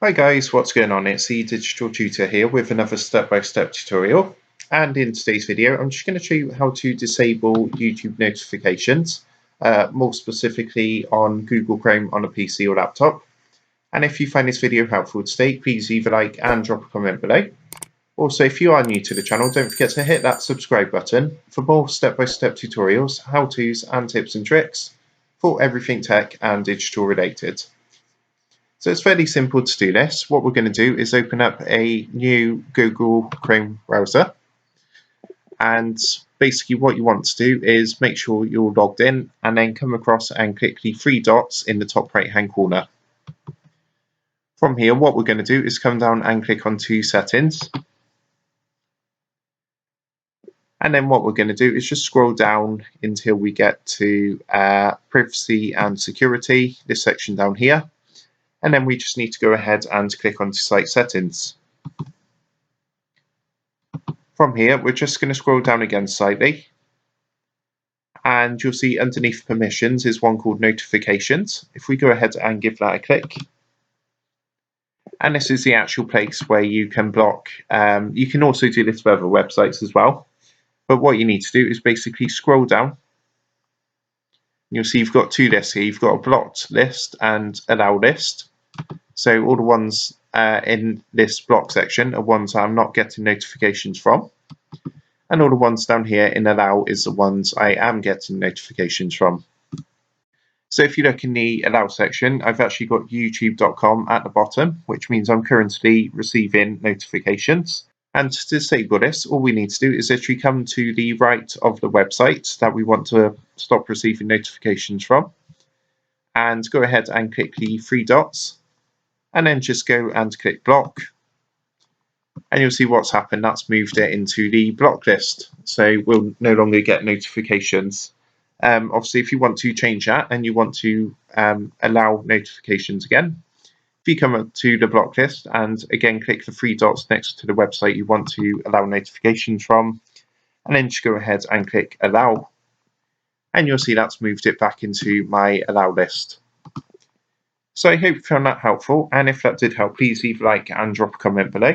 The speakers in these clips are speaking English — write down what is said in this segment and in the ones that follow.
Hi guys, what's going on? It's the Digital Tutor here with another step-by-step tutorial, and in today's video I'm just going to show you how to disable YouTube notifications, more specifically on Google Chrome on a PC or laptop. And if you find this video helpful today, please leave a like and drop a comment below. Also, if you are new to the channel, don't forget to hit that subscribe button for more step-by-step tutorials, how-tos and tips and tricks for everything tech and digital related. So it's fairly simple to do this. What we're going to do is open up a new Google Chrome browser, and basically what you want to do is make sure you're logged in and then come across and click the three dots in the top right hand corner. From here what we're going to do is come down and click onto settings, and then what we're going to do is just scroll down until we get to privacy and security, this section down here. And then we just need to go ahead and click onto site settings. From here, we're just going to scroll down again slightly, and you'll see underneath permissions is one called notifications. If we go ahead and give that a click, and this is the actual place where you can block. You can also do this for other websites as well, but what you need to do is basically scroll down. You'll see you've got two lists here. You've got a blocked list and allow list. So all the ones in this block section are ones I'm not getting notifications from, and all the ones down here in allow is the ones I am getting notifications from. So if you look in the allow section, I've actually got youtube.com at the bottom, which means I'm currently receiving notifications. And to disable this, all we need to do is literally come to the right of the website that we want to stop receiving notifications from, and go ahead and click the three dots, and then just go and click block, and you'll see what's happened. That's moved it into the block list, so we'll no longer get notifications. Obviously, if you want to change that and you want to allow notifications again, if you come up to the block list and again click the three dots next to the website you want to allow notifications from, and then just go ahead and click allow, and you'll see that's moved it back into my allow list. So I hope you found that helpful, and if that did help, please leave a like and drop a comment below.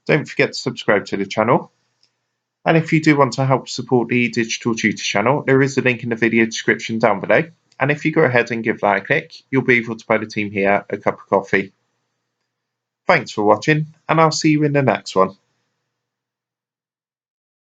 Don't forget to subscribe to the channel, and if you do want to help support the Digital Tutor channel, there is a link in the video description down below, and if you go ahead and give that a click, you'll be able to buy the team here a cup of coffee. Thanks for watching, and I'll see you in the next one.